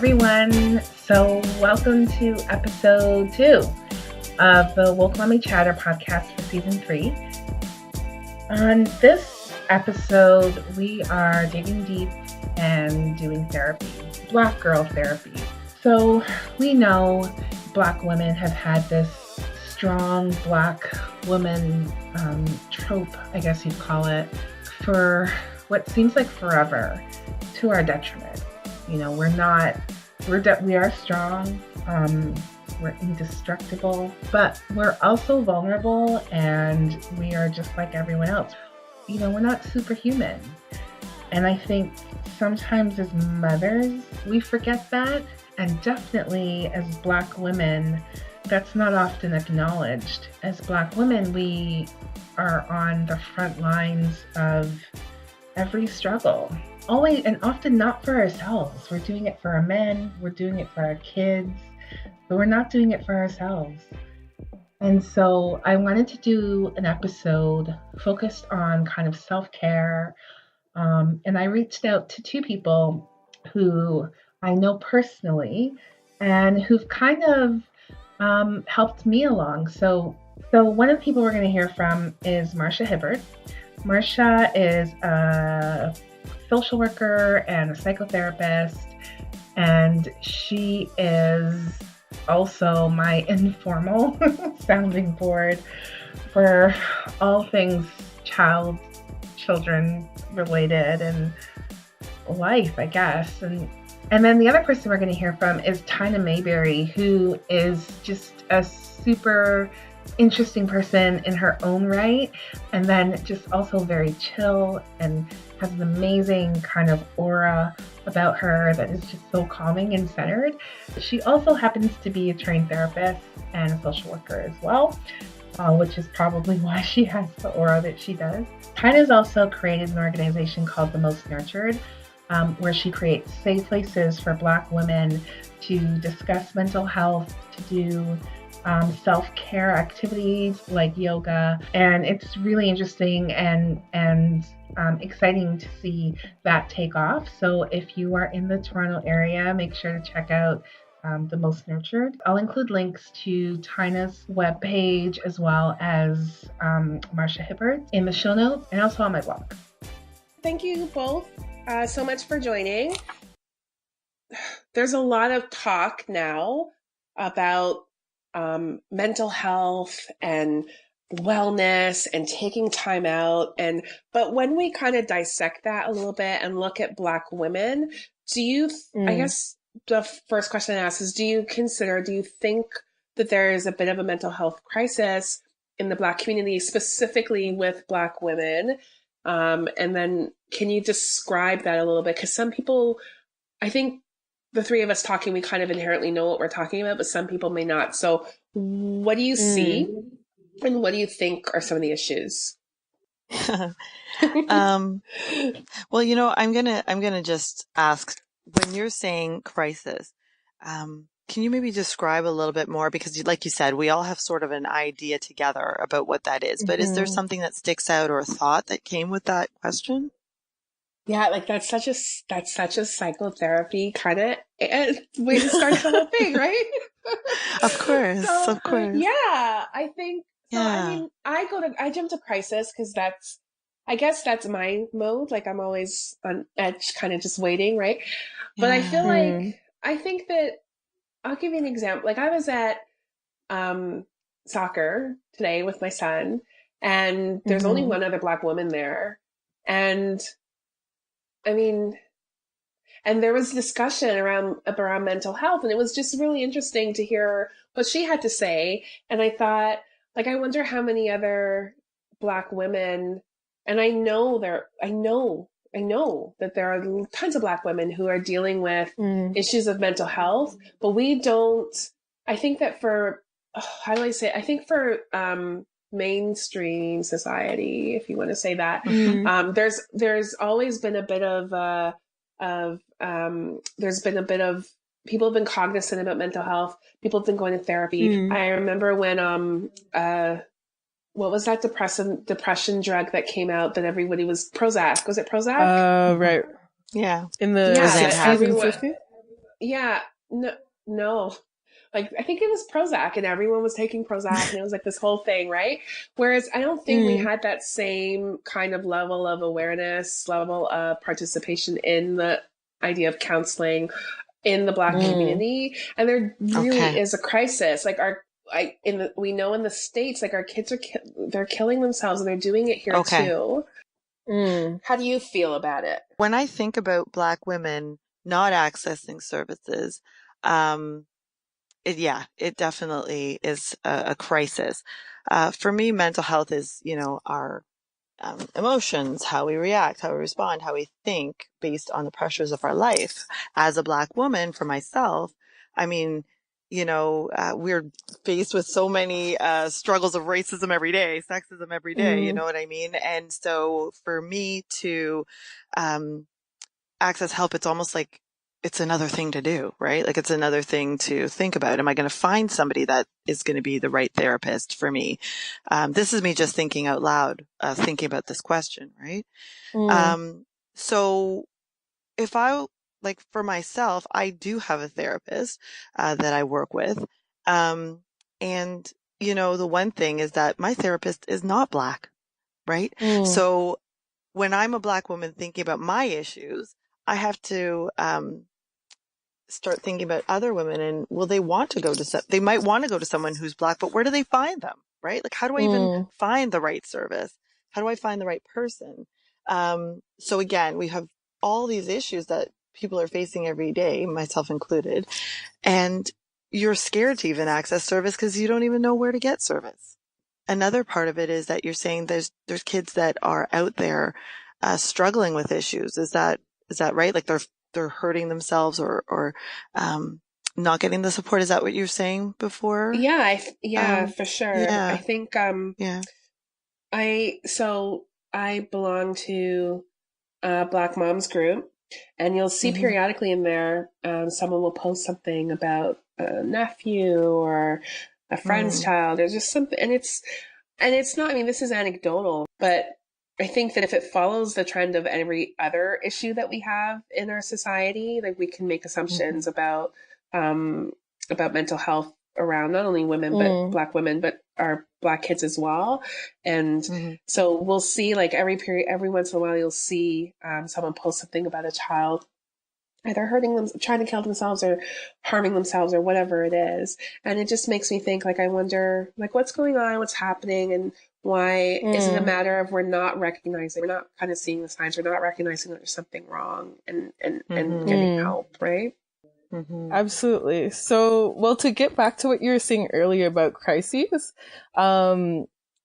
everyone. So welcome to episode 2 of the Woke Mommy Chatter podcast for season 3. On this episode, we are digging deep and doing therapy, Black girl therapy. So we know Black women have had this strong Black woman trope, I guess you'd call it, for what seems like forever, to our detriment. You know, we are strong, we're indestructible, but we're also vulnerable, and we are just like everyone else. You know, we're not superhuman. And I think sometimes as mothers, we forget that. And definitely as Black women, that's not often acknowledged. As Black women, we are on the front lines of every struggle. Always and often not for ourselves. We're doing it for our men, we're doing it for our kids, but we're not doing it for ourselves. And so I wanted to do an episode focused on kind of self-care. And I reached out to 2 people who I know personally and who've kind of helped me along. So one of the people we're going to hear from is Marcia Hibbert. Marcia is a social worker and a psychotherapist, and she is also my informal sounding board for all things children related and life, I guess. And then the other person we're going to hear from is Taina Mayberry, who is just a super interesting person in her own right, and then just also very chill and has an amazing kind of aura about her that is just so calming and centered. She also happens to be a trained therapist and a social worker as well, which is probably why she has the aura that she does. Taina's also created an organization called The Most Nurtured, where she creates safe places for Black women to discuss mental health, to do self-care activities like yoga. And it's really interesting and exciting to see that take off. So if you are in the Toronto area, make sure to check out The Most Nurtured. I'll include links to Taina's webpage as well as Marcia Hibbert in the show notes and also on my blog. Thank you both so much for joining. There's a lot of talk now about mental health and wellness and taking time out. But when we kind of dissect that a little bit and look at Black women, I guess the first question I ask is, do you think that there is a bit of a mental health crisis in the Black community, specifically with Black women? And then can you describe that a little bit? Because some people, I think the 3 of us talking, we kind of inherently know what we're talking about, but some people may not. So what do you see and what do you think are some of the issues? Well, you know, I'm gonna just ask, when you're saying crisis, can you maybe describe a little bit more? Because like you said, we all have sort of an idea together about what that is, but is there something that sticks out or a thought that came with that question? Yeah, like that's such a psychotherapy kind of way to start the whole thing, right? Of course. Yeah, I think so. Yeah. I mean, I jump to crisis because I guess that's my mode. Like I'm always on edge, kind of just waiting, right? But I feel like I think that I'll give you an example. Like I was at soccer today with my son, and there's only one other Black woman there, and I mean, and there was discussion around mental health, and it was just really interesting to hear what she had to say. And I thought, like, I wonder how many other Black women, and I know that there are tons of Black women who are dealing with issues of mental health, but we don't. I think that for how do I say? I think for mainstream society, if you want to say that, there's always been a bit of people have been cognizant about mental health. People have been going to therapy. I remember when what was that depression drug that came out that everybody was Prozac? Was it Prozac? Right. Yeah. In the season 50? Yeah, no, no. Like, I think it was Prozac and everyone was taking Prozac and it was like this whole thing, right? Whereas I don't think we had that same kind of level of awareness, level of participation in the idea of counseling in the Black community. And there really is a crisis. Like we know in the States, like our kids they're killing themselves and they're doing it here too. How do you feel about it? When I think about Black women not accessing services, it definitely is a crisis. For me, mental health is, our emotions, how we react, how we respond, how we think based on the pressures of our life. As a Black woman, for myself, I mean, we're faced with so many struggles of racism every day, sexism every day, you know what I mean? And so for me to access help, it's almost like it's another thing to do, right? Like it's another thing to think about. Am I going to find somebody that is going to be the right therapist for me? This is me just thinking out loud, thinking about this question, right? So if like for myself, I do have a therapist that I work with. And, the one thing is that my therapist is not Black, right? So when I'm a Black woman thinking about my issues, I have to start thinking about other women and will they want to go to they might want to go to someone who's Black, but where do they find them, right? Like how do I even find the right service? How do I find the right person? So again, we have all these issues that people are facing every day, myself included, and you're scared to even access service because you don't even know where to get service. Another part of it is that you're saying there's kids that are out there struggling with issues. Is that right? Like they're hurting themselves or not getting the support. Is that what you were saying before? Yeah, for sure. Yeah. I think I belong to a Black moms group, and you'll see periodically in there someone will post something about a nephew or a friend's child or just something, and it's not, I mean, this is anecdotal, but I think that if it follows the trend of every other issue that we have in our society, like we can make assumptions about mental health around not only women, but Black women, but our Black kids as well. And so we'll see, like every once in a while, you'll see someone post something about a child either hurting them, trying to kill themselves or harming themselves or whatever it is. And it just makes me think, like, I wonder, like, what's going on, what's happening, and why is it a matter of we're not recognizing, we're not kind of seeing the signs, we're not recognizing that there's something wrong and getting help, right? Absolutely. So, well, to get back to what you were saying earlier about crises,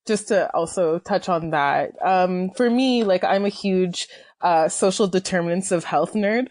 just to also touch on that, for me, like, I'm a huge social determinants of health nerd.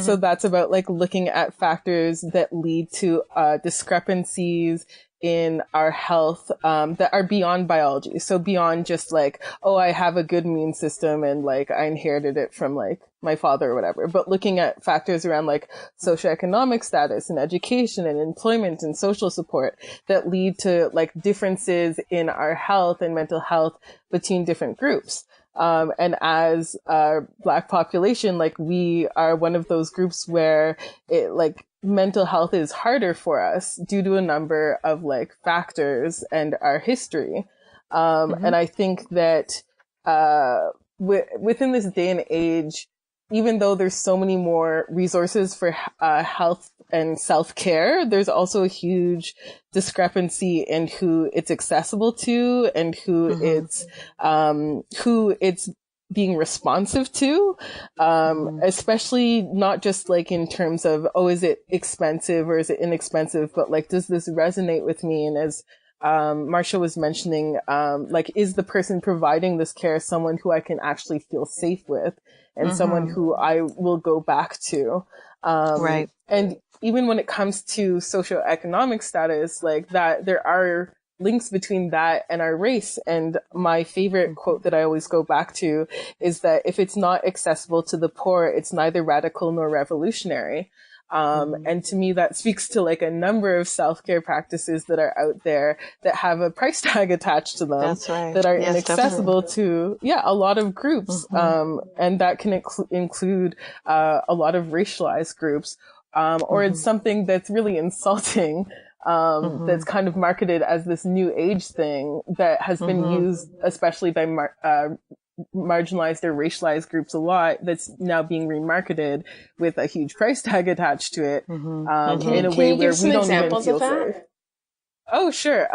So that's about like looking at factors that lead to discrepancies in our health that are beyond biology. So beyond just like, oh, I have a good immune system and like I inherited it from like my father or whatever, but looking at factors around like socioeconomic status and education and employment and social support that lead to like differences in our health and mental health between different groups. And as a Black population, like we are one of those groups where it like mental health is harder for us due to a number of like factors and our history. And I think that, within this day and age, even though there's so many more resources for health and self-care, there's also a huge discrepancy in who it's accessible to and who it's being responsive to, especially not just like in terms of, oh, is it expensive or is it inexpensive, but like, does this resonate with me? And as Marcia was mentioning, like, is the person providing this care someone who I can actually feel safe with and someone who I will go back to? Right. And even when it comes to socioeconomic status, like that, there are links between that and our race. And my favorite quote that I always go back to is that if it's not accessible to the poor, it's neither radical nor revolutionary. And to me, that speaks to like a number of self-care practices that are out there that have a price tag attached to them. That's right. That are inaccessible to, a lot of groups. And that can include, a lot of racialized groups. or it's something that's really insulting, that's kind of marketed as this new age thing that has been used, especially by marginalized or racialized groups a lot, that's now being remarketed with a huge price tag attached to it, in a way where we don't even feel safe. Oh, sure.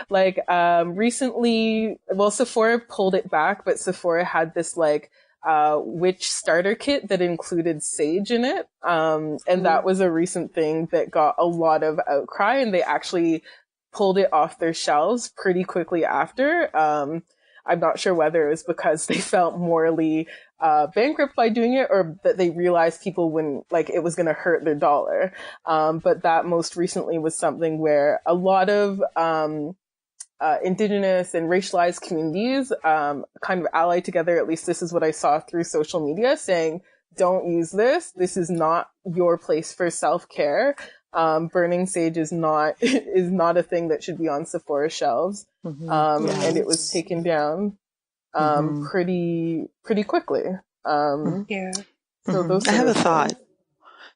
Recently, well, Sephora pulled it back, but Sephora had this witch starter kit that included sage in it. And that was a recent thing that got a lot of outcry, and they actually pulled it off their shelves pretty quickly after. I'm not sure whether it was because they felt morally bankrupt by doing it, or that they realized people wouldn't, it was going to hurt their dollar. But that most recently was something where a lot of Indigenous and racialized communities kind of allied together. At least this is what I saw through social media, saying, don't use this. This is not your place for self-care. Burning sage is not a thing that should be on Sephora shelves. And it was taken down pretty quickly. So those I have a thought.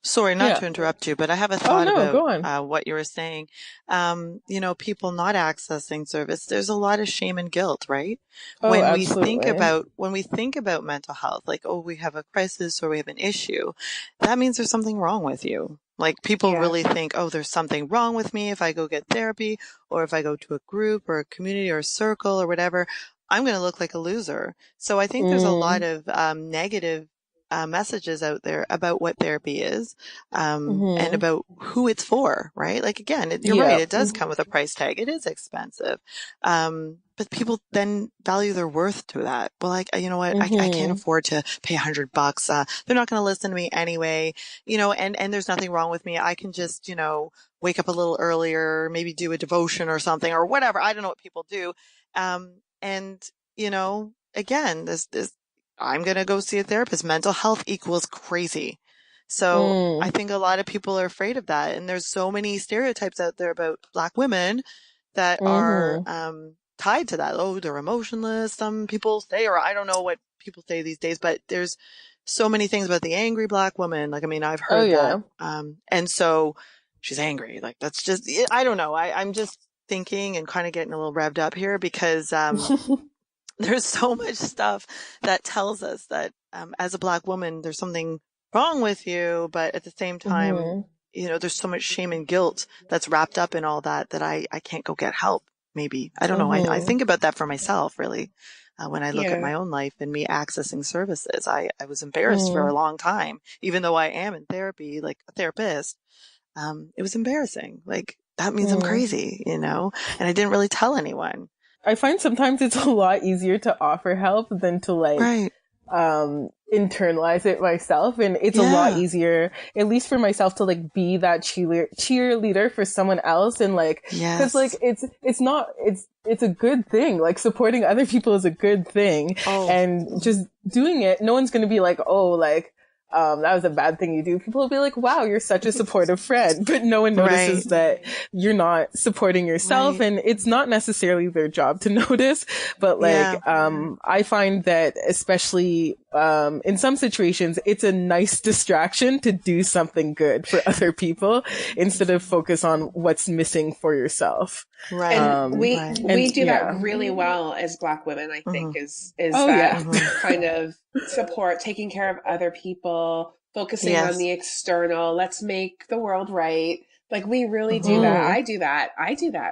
Sorry, not to interrupt you, but I have a thought about what you were saying. People not accessing service, there's a lot of shame and guilt, right? When we think about mental health, we have a crisis or we have an issue, that means there's something wrong with you. People really think, there's something wrong with me if I go get therapy, or if I go to a group or a community or a circle or whatever, I'm going to look like a loser. So I think there's a lot of negative messages out there about what therapy is, and about who it's for, right? You're right. It does come with a price tag. It is expensive. But people then value their worth to that. Well, you know what? I can't afford to pay $100. They're not going to listen to me anyway, and there's nothing wrong with me. I can just, wake up a little earlier, maybe do a devotion or something or whatever. I don't know what people do. Again, this I'm going to go see a therapist. Mental health equals crazy. So I think a lot of people are afraid of that. And there's so many stereotypes out there about Black women that are tied to that. Oh, they're emotionless. Some people say, or I don't know what people say these days, but there's so many things about the angry Black woman. I've heard that. And so she's angry. That's just, I don't know. I'm just thinking and kind of getting a little revved up here because, there's so much stuff that tells us that as a Black woman, there's something wrong with you. But at the same time, there's so much shame and guilt that's wrapped up in all that I can't go get help. Maybe. I don't know. I think about that for myself, really. When I look at my own life and me accessing services, I was embarrassed for a long time, even though I am in therapy, like a therapist. It was embarrassing. That means I'm crazy, and I didn't really tell anyone. I find sometimes it's a lot easier to offer help than to internalize it myself. And it's a lot easier, at least for myself, to be that cheerleader for someone else. And cause it's a good thing. Supporting other people is a good thing. And just doing it, no one's going to be that was a bad thing you do. People will be like, wow, you're such a supportive friend. But no one notices that you're not supporting yourself. And it's not necessarily their job to notice. But I find that especially, in some situations, it's a nice distraction to do something good for other people instead of focus on what's missing for yourself. Right. And we do that really well as Black women, I think, is that kind of support, taking care of other people, focusing on the external. Let's make the world right. We really do that. I do that,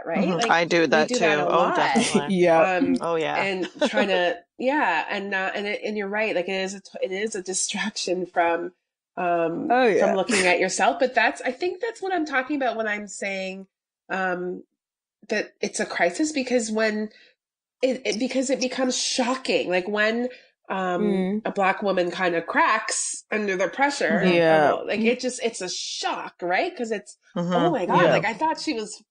right? I do that too. Definitely. And trying to, and you're right. It is a distraction from looking at yourself. But I think that's what I'm talking about when I'm saying, that it's a crisis, because when it becomes shocking, when a Black woman kind of cracks under the pressure, it's a shock, right? Because it's oh my god, I thought she was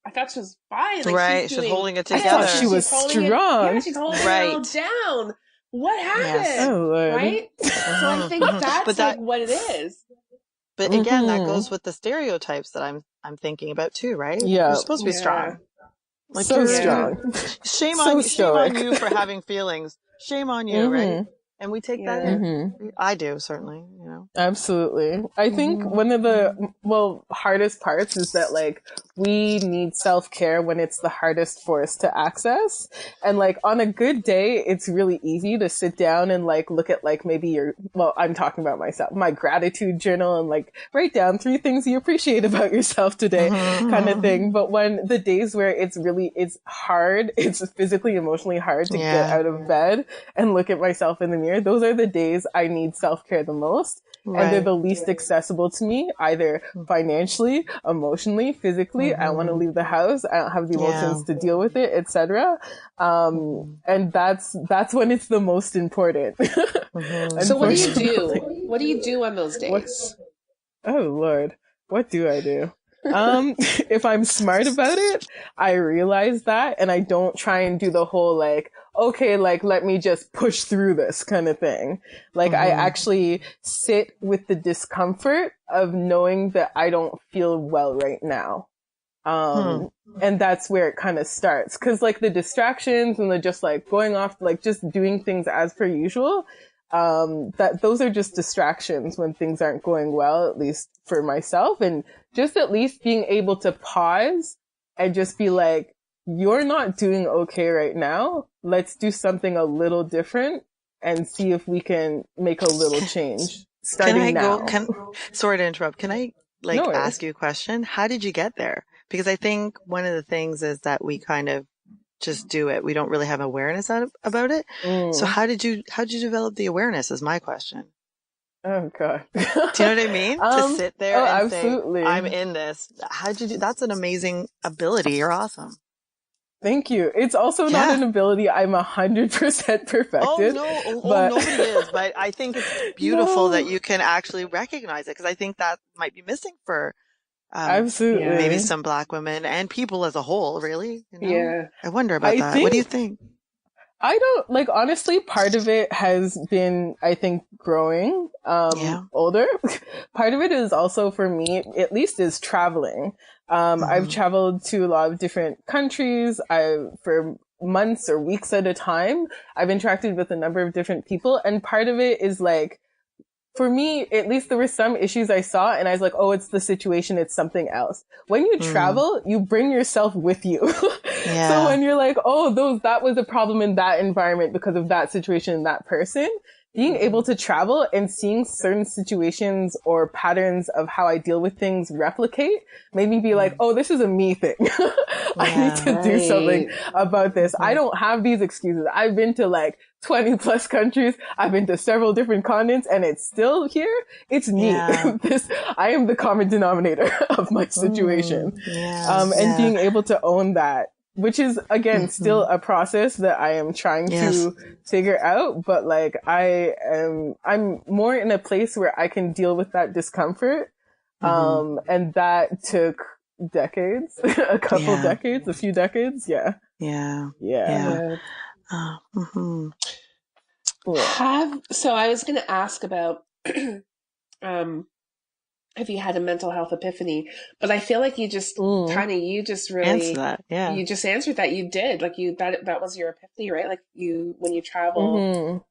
fine, right? She's holding it together. I thought she was strong. She's holding it all down. What happened? Right? So I think that's what it is. But again, that goes with the stereotypes that I'm thinking about too, right? Yeah, you're supposed to be strong. So strong. Shame on you for having feelings. Shame on you, right? And we take that Yeah. in. I do, certainly, Absolutely. I think one of the, hardest parts is that like we need self-care when it's the hardest for us to access. And like on a good day, it's really easy to sit down and like look at like maybe I'm talking about myself, my gratitude journal, and like write down 3 things you appreciate about yourself today kind of thing. But when the days where it's hard, it's physically, emotionally hard to get out of bed and look at myself in the mirror, those are the days I need self-care the most. Right. And they're the least accessible to me, either financially, emotionally, physically. I want to leave the house. I don't have the emotions to deal with it, etc. And that's when it's the most important. So what do you do? What do you do on those days? Oh Lord, what do I do? If I'm smart about it, I realize that, and I don't try and do the whole like, okay, like, let me just push through this kind of thing. Like, I actually sit with the discomfort of knowing that I don't feel well right now. And that's where it kind of starts. 'Cause like the distractions and the just like going off, like just doing things as per usual, that those are just distractions when things aren't going well, at least for myself. And just at least being able to pause and just be like, you're not doing okay right now. Let's do something a little different and see if we can make a little change starting now. Sorry to interrupt. Can I ask you a question? How did you get there? Because I think one of the things is that we kind of just do it. We don't really have awareness about it. So how did you develop the awareness is my question. Oh God. Do you know what I mean? To sit there and absolutely. say, I'm in this. How'd you do? That's an amazing ability. You're awesome. Thank you. It's also not an ability I'm 100% perfected. Nobody is. But I think it's beautiful that you can actually recognize it, because I think that might be missing for absolutely maybe some Black women and people as a whole. Really, Yeah. I wonder about that. What do you think? I don't honestly, part of it has been, I think, growing older. Part of it is also for me, at least, is traveling. I've traveled to a lot of different countries. For months or weeks at a time, I've interacted with a number of different people. And part of it is like, for me, at least there were some issues I saw and I was like, oh, it's the situation. It's something else. When you travel, you bring yourself with you. So when you're like, oh, that was a problem in that environment because of that situation and that person, being able to travel and seeing certain situations or patterns of how I deal with things replicate made me be like, oh, this is a me thing. I need to do something about this. I don't have these excuses. I've been to like 20 plus countries. I've been to several different continents and it's still here. It's me. I am the common denominator of my situation. And being able to own that, which is again still a process that I am trying to figure out, but like I'm more in a place where I can deal with that discomfort. And that took decades, a few decades. So I was going to ask about have you had a mental health epiphany? But I feel like you just, Taina, you just really answered that. Yeah, you just answered that. You did, like that was your epiphany, right? Like when you travel,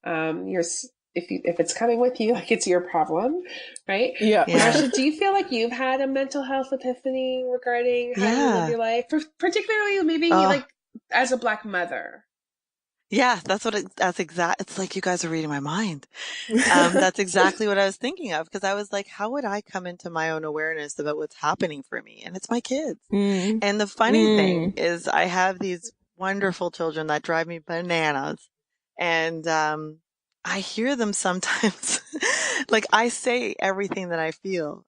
if it's coming with you, like it's your problem, right? Yeah. Marsha, do you feel like you've had a mental health epiphany regarding how you live your life, particularly maybe like as a Black mother? Yeah, that's exact. It's like you guys are reading my mind. That's exactly what I was thinking of, because I was like, how would I come into my own awareness about what's happening for me? And it's my kids. And the funny thing is I have these wonderful children that drive me bananas. And, I hear them sometimes, like I say everything that I feel,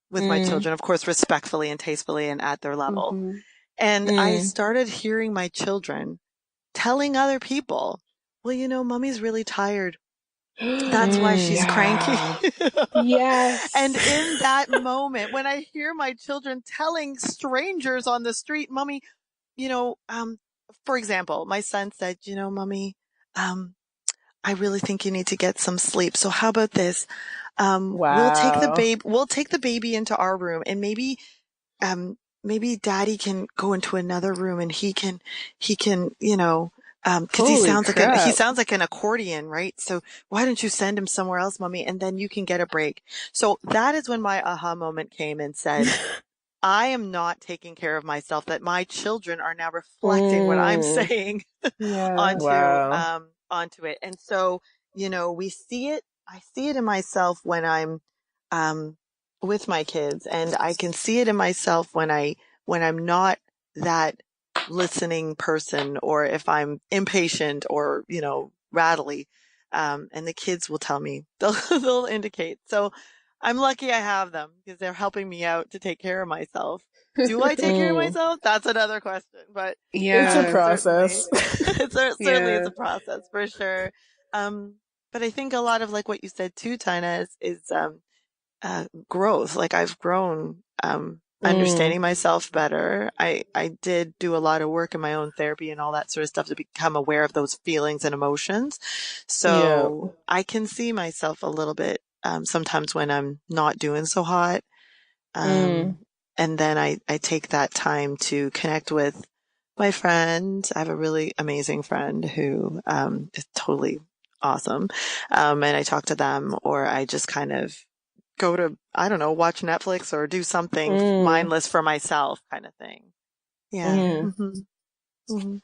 with my children, of course, respectfully and tastefully and at their level. And I started hearing my children telling other people, well, mommy's really tired. That's why she's cranky. Yes. And in that moment, when I hear my children telling strangers on the street, mommy, for example, my son said, mommy, I really think you need to get some sleep. So how about this? We'll take the baby into our room, and maybe daddy can go into another room and he can, cause Holy he crap. sounds like an accordion, right? So why don't you send him somewhere else, mommy? And then you can get a break. So that is when my aha moment came and said, I am not taking care of myself, that my children are now reflecting what I'm Mm. saying Yeah. Wow. onto it. And so, I see it in myself when I'm, um, with my kids, and I can see it in myself when I'm not that listening person, or if I'm impatient or, rattly. And the kids will tell me, they'll indicate. So I'm lucky I have them because they're helping me out to take care of myself. Do I take care of Mm. myself? That's another question, but It's a Yeah. certainly, process. certainly Yeah. it's a process for sure. Um, but I think a lot of like what you said too, Tina, is growth. Like I've grown, Mm. understanding myself better. I did do a lot of work in my own therapy and all that sort of stuff to become aware of those feelings and emotions. Yeah. So I can see myself a little bit, sometimes when I'm not doing so hot. Mm. Um, and then I take that time to connect with my friend. I have a really amazing friend who, is totally awesome. And I talk to them, or I just kind of go to, I don't know, watch Netflix or do something Mm. mindless for myself kind of thing. Yeah. Mm. Hmm. Hmm.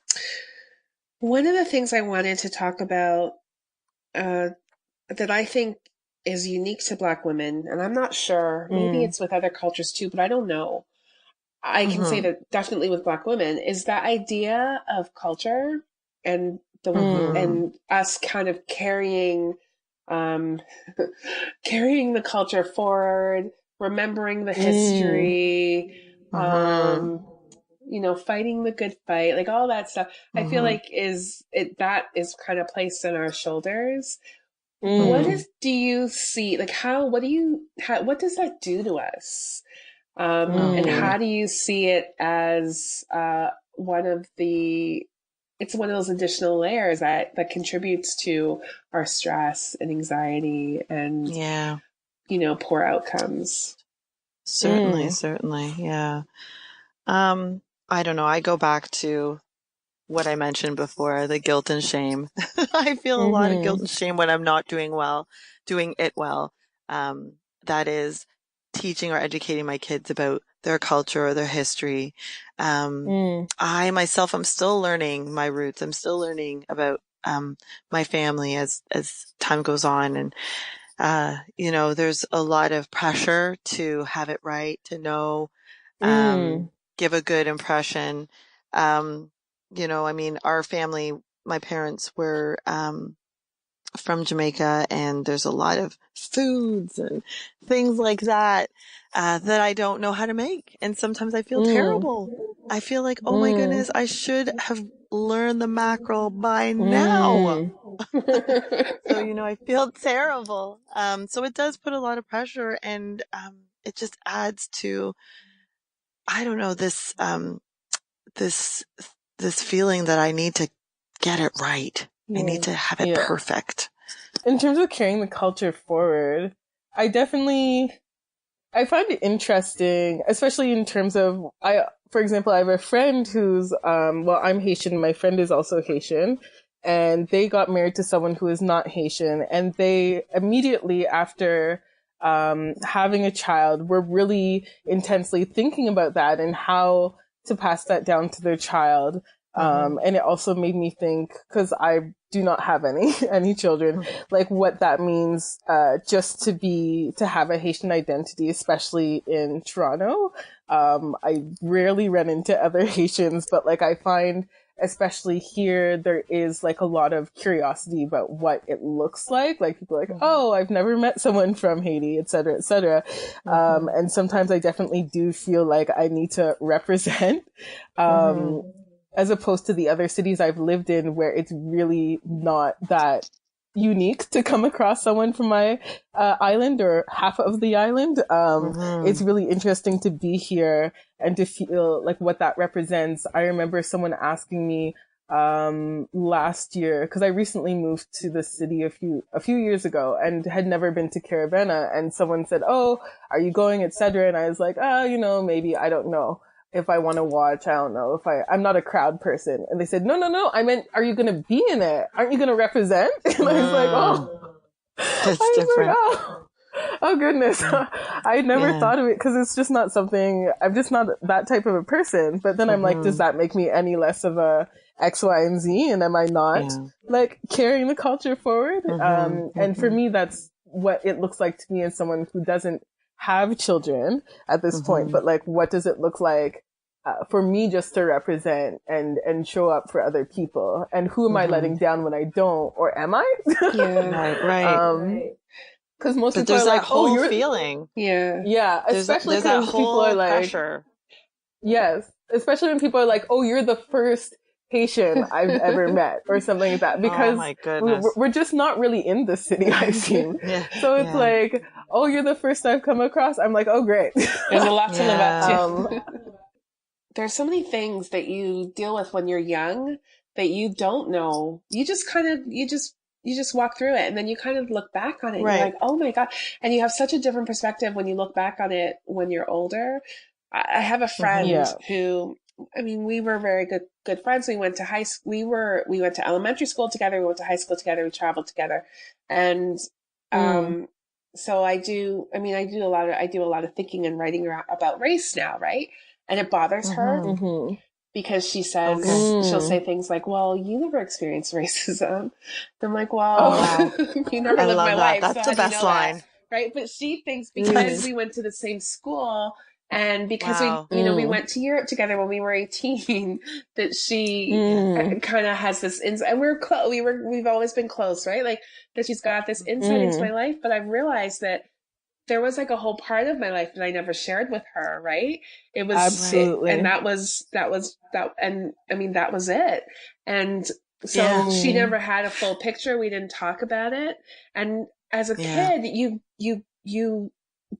One of the things I wanted to talk about uh, that I think is unique to Black women, and I'm not sure, maybe Mm. it's with other cultures too, but I don't know. I can say Hmm. that definitely with Black women is that idea of culture and Hmm. and us kind of um, carrying the culture forward, remembering the Mm. history, Hmm. fighting the good fight, like all that stuff. I feel Hmm. like that is kind of placed on our shoulders. Mm. Do you see, like, what does that do to us? And Okay. how do you see it as it's one of those additional layers that contributes to our stress and anxiety and, Yeah. poor outcomes. Certainly. Mm. Certainly. Yeah. Um, I don't know. I go back to what I mentioned before, the guilt and shame. I feel a lot of guilt Mhm. and shame when I'm not doing it well. Um, that is teaching or educating my kids about their culture or their history. Mm. I myself, I'm still learning my roots. I'm still learning about, my family as time goes on. And, there's a lot of pressure to have it right, to know, Mm. give a good impression. Um, I mean, our family, my parents were, from Jamaica, and there's a lot of foods and things like that, that I don't know how to make. And sometimes I feel Mm. terrible. I feel like, oh my Mm. goodness, I should have learned the mackerel by now. Mm. So, I feel terrible. So it does put a lot of pressure, and, it just adds to, I don't know, this this feeling that I need to get it right. I need Yeah. to have it Yeah. perfect. In terms of carrying the culture forward, I definitely I find it interesting, especially in terms of for example, I have a friend who's well, I'm Haitian, my friend is also Haitian, and they got married to someone who is not Haitian, and they immediately after having a child were really intensely thinking about that and how to pass that down to their child. Mm-hmm. And it also made me think, because I do not have any any children, like what that means just to have a Haitian identity, especially in Toronto. I rarely run into other Haitians, but like I find especially here there is like a lot of curiosity about what it looks like people are like, oh, I've never met someone from Haiti, etc., etc. Mm-hmm. And sometimes I definitely do feel like I need to represent, Mm-hmm. um, as opposed to the other cities I've lived in where it's really not that unique to come across someone from my island or half of the island. It's Mm-hmm. really interesting to be here and to feel like what that represents. I remember someone asking me last year, because I recently moved to the city a few years ago and had never been to Carabana, and someone said, oh, are you going, etc., and I was like, maybe, I don't know. if I want to watch, I don't know, I'm not a crowd person. And they said, no, I meant, are you going to be in it? Aren't you going to represent? And I was like, oh, That's different. oh goodness. I never thought of it because it's just not something, I'm just not that type of a person. But then I'm like, does that make me any less of a X, Y, and Z? And am I not like carrying the culture forward? And for me, that's what it looks like to me as someone who doesn't have children at this point. But like, what does it look like for me just to represent and show up for other people? And who am I letting down when I don't? Or am I? Right. Because most but people are there's like, that whole you're feeling. Yeah. Especially there's because that people are whole like, pressure. Yes. Especially when people are like, oh, you're the first Haitian I've ever met or something like that. Because oh my goodness. we're just not really in the city, I seem. So it's like, oh, you're the first I've come across. I'm like, oh, great. There's a lot to live up to. There's so many things that you deal with when you're young that you don't know. You just walk through it, and then you kind of look back on it and you're like, oh my God. And you have such a different perspective when you look back on it when you're older. I have a friend who, I mean, we were very good friends. We went to we went to elementary school together. We went to high school together. We traveled together. And, so I do a lot of thinking and writing about race now. Right. And it bothers her because she says, she'll say things like, well, you never experienced racism. I'm like, well, you never lived my life. That's so the best line. That, right. But she thinks because we went to the same school and because we went to Europe together when we were 18, that she kind of has this insight, and we're close. We've always been close, right? Like that she's got this insight into my life, but I've realized that there was like a whole part of my life that I never shared with her, right? It was absolutely, and that was and I mean that was it. And so she never had a full picture. We didn't talk about it. And as a kid, you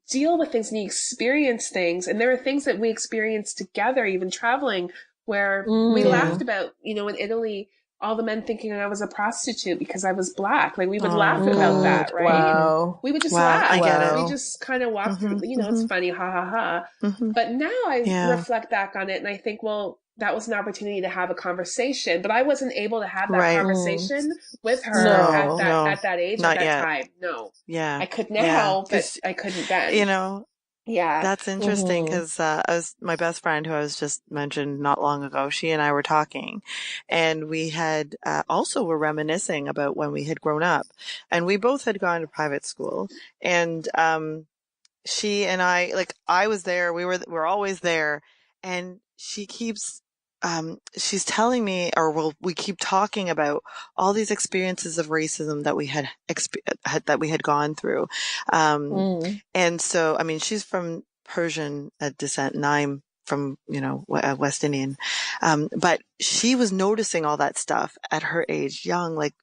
deal with things and you experience things. And there are things that we experienced together, even traveling, where we laughed about, in Italy, all the men thinking I was a prostitute because I was Black. Like we would laugh about that, right? Wow. We would just laugh. I get it. We just kind of walk through, it's funny, ha ha ha. But now I reflect back on it and I think, well, that was an opportunity to have a conversation, but I wasn't able to have that conversation with her at that age, Not at that yet. time. No. Yeah. I could now, but I couldn't then. Yeah. That's interesting because my best friend who I was just mentioned not long ago, she and I were talking and we had also were reminiscing about when we had grown up and we both had gone to private school and she and I, like I was there, we're always there and she keeps she's telling me, we keep talking about all these experiences of racism that we had gone through. And so, I mean, she's from Persian descent and I'm from, West Indian. But she was noticing all that stuff at her age, young, like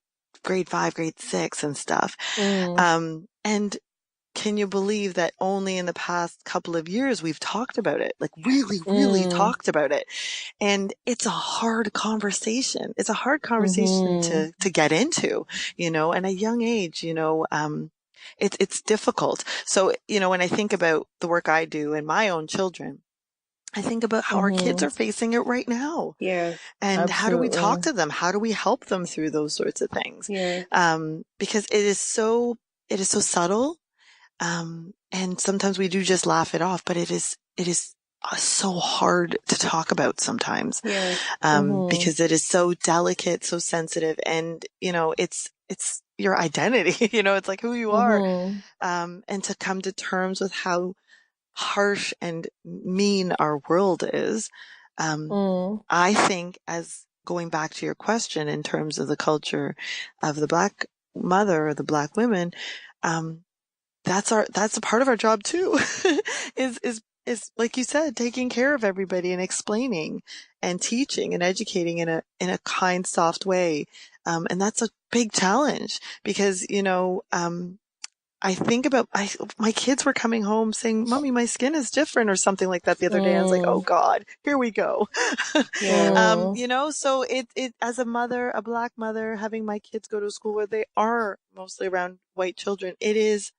grade 5, grade 6 and stuff. And can you believe that only in the past couple of years we've talked about it, like really, really talked about it. And it's a hard conversation. It's a hard conversation to get into, at a young age, it's difficult. So, when I think about the work I do and my own children, I think about how our kids are facing it right now. Yeah. And how do we talk to them? How do we help them through those sorts of things? Yeah. Because it is so subtle. And sometimes we do just laugh it off, but it is so hard to talk about sometimes. Yeah. Because it is so delicate, so sensitive, and, it's your identity, it's like who you are. And to come to terms with how harsh and mean our world is. I think, as going back to your question in terms of the culture of the Black mother or the Black women, that's a part of our job too, is like you said, taking care of everybody and explaining and teaching and educating in a kind, soft way. And that's a big challenge because, I think about, my kids were coming home saying, Mommy, my skin is different or something like that the other day. I was like, oh God, here we go. So it, as a mother, a Black mother, having my kids go to a school where they are mostly around white children, it is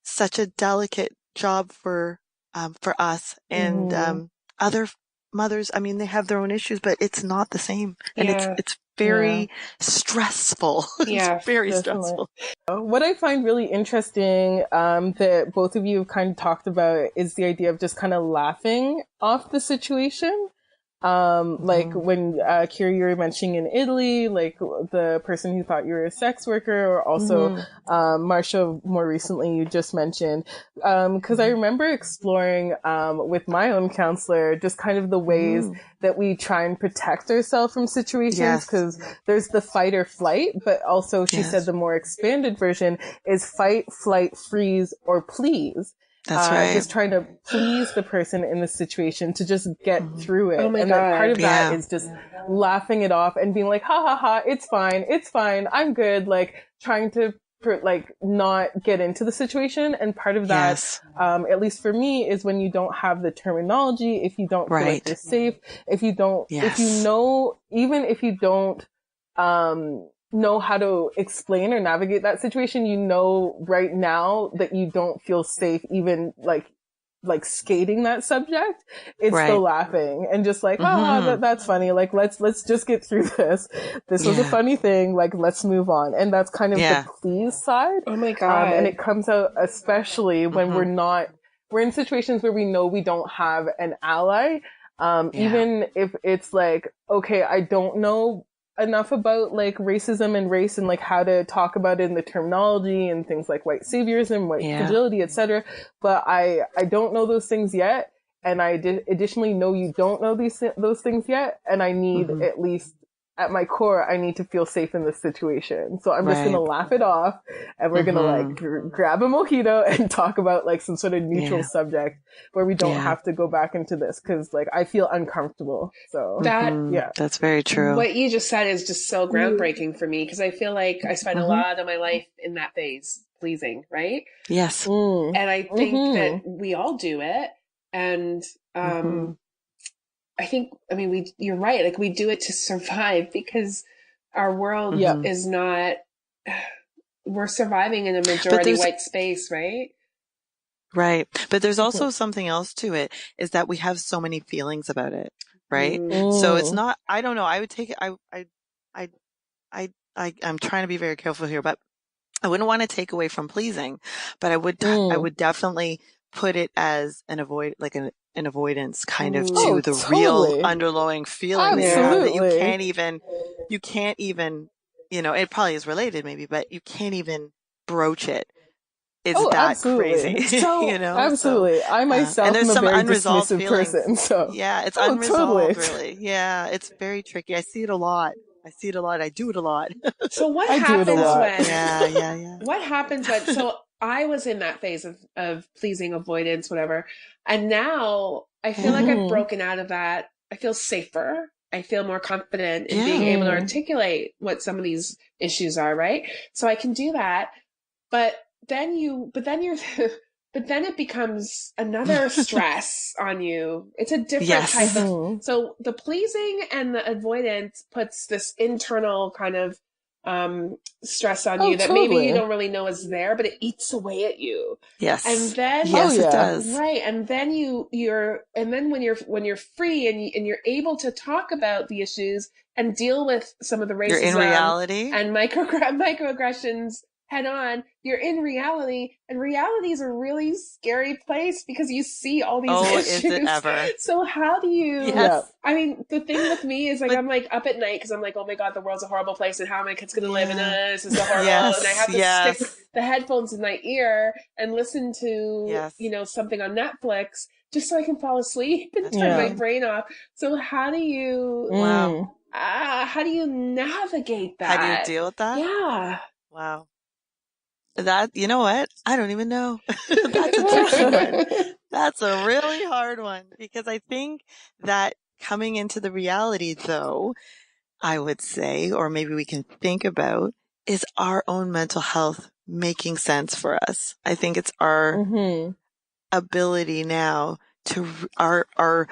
such a delicate job for us and, other mothers, I mean, they have their own issues, but it's not the same. And Yeah. it's very stressful. Yeah, It's very definitely. stressful. What I find really interesting that both of you have kind of talked about is the idea of just kind of laughing off the situation. Like when Kira, you were mentioning in Italy, like the person who thought you were a sex worker, or also Marsha, more recently you just mentioned. Because I remember exploring with my own counselor just kind of the ways that we try and protect ourselves from situations. Because there's the fight or flight, but also she said the more expanded version is fight, flight, freeze, or please. That's right. Just trying to please the person in the situation to just get through it. Oh my and God. that part of that is just laughing it off and being like, ha ha ha, it's fine, I'm good. Like trying to not get into the situation. And part of that, at least for me, is when you don't have the terminology, if you don't feel like you're safe, if you don't, if you know, even if you don't, know how to explain or navigate that situation, you know right now that you don't feel safe even like skating that subject. It's the laughing and just like, that's funny. Like, let's just get through this. This was a funny thing. Like, let's move on. And that's kind of the please side. Oh my God. And it comes out especially when we're in situations where we know we don't have an ally. Even if it's like, okay, I don't know enough about like racism and race and like how to talk about it in the terminology and things like white saviorism, white fragility, etc. But I don't know those things yet, and I additionally know you don't know those things yet, and I need at least at my core, I need to feel safe in this situation. So I'm just gonna laugh it off, and we're gonna like grab a mojito and talk about like some sort of neutral subject where we don't have to go back into this because like I feel uncomfortable. So that's very true. What you just said is just so groundbreaking for me because I feel like I spent a lot of my life in that phase, pleasing, right? Yes. And I think that we all do it, and I think, I mean, you're right. Like we do it to survive because our world is not, we're surviving in a majority white space, right? Right. But there's also something else to it is that we have so many feelings about it. Right. So it's not, I don't know. I would take it. I'm trying to be very careful here, but I wouldn't want to take away from pleasing, but I would definitely put it as an avoidance kind of to the real underlying feeling that you have that you can't even, it probably is related maybe, but you can't even broach it. It's that crazy. So, absolutely. So, I myself and there's am some a very unresolved dismissive feelings. person. So it's unresolved really. Yeah. It's very tricky. I see it a lot. I do it a lot. So what happens when, what happens when, so I was in that phase of pleasing, avoidance, whatever. And now I feel like I've broken out of that. I feel safer. I feel more confident in being able to articulate what some of these issues are, right? So I can do that. But then it becomes another stress on you. It's a different type of, so the pleasing and the avoidance puts this internal kind of stress on you that maybe you don't really know is there, but it eats away at you. Yes. And then it does. Right. And then when you're free and you're able to talk about the issues and deal with some of the racism you're in reality and microaggressions head on, you're in reality, and reality is a really scary place because you see all these issues. Is it ever? So how do you, I mean, the thing with me is like, I'm like up at night because I'm like, oh my God, the world's a horrible place and how are my kids going to live in this is so horrible. And I have to stick the headphones in my ear and listen to, something on Netflix just so I can fall asleep and turn my brain off. So how do you, how do you navigate that? How do you deal with that? Yeah. Wow. That, you know what? I don't even know. That's a tricky one. That's a really hard one because I think that coming into the reality though, I would say, or maybe we can think about is our own mental health making sense for us. I think it's our ability now to our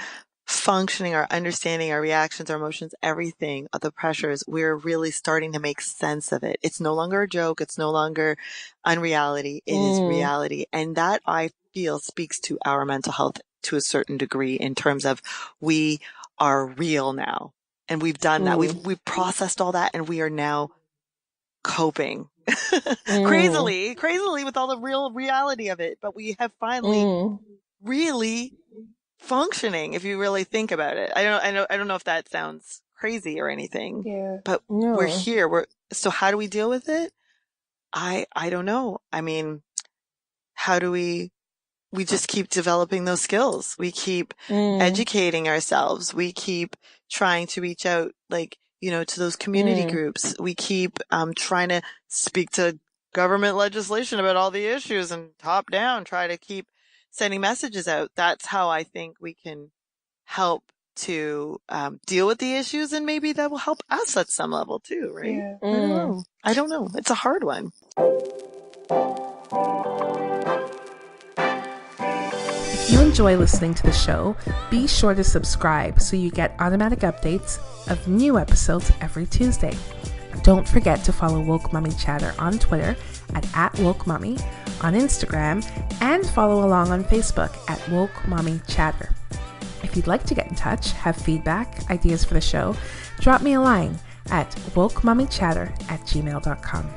functioning, our understanding, our reactions, our emotions, everything, the pressures, we're really starting to make sense of it. It's no longer a joke. It's no longer unreality. It is reality. And that I feel speaks to our mental health to a certain degree in terms of we are real now. And we've done that. We've processed all that, and we are now coping crazily with all the real reality of it. But we have finally really functioning, if you really think about it. I don't know if that sounds crazy or anything, but we're here. So how do we deal with it? I don't know. I mean, how do we just keep developing those skills. We keep educating ourselves. We keep trying to reach out, like, to those community groups. We keep trying to speak to government legislation about all the issues and top down, try to keep sending messages out. That's how I think we can help to deal with the issues, and maybe that will help us at some level too, right? Yeah. I don't know. It's a hard one. If you enjoy listening to the show, be sure to subscribe so you get automatic updates of new episodes every Tuesday. Don't forget to follow Woke Mommy Chatter on Twitter at @WokeMommy, on Instagram, and follow along on Facebook at Woke Mommy Chatter. If you'd like to get in touch, have feedback, ideas for the show, drop me a line at wokemommychatter@gmail.com.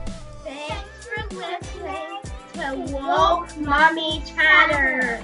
Thanks for listening to Woke Mommy Chatter.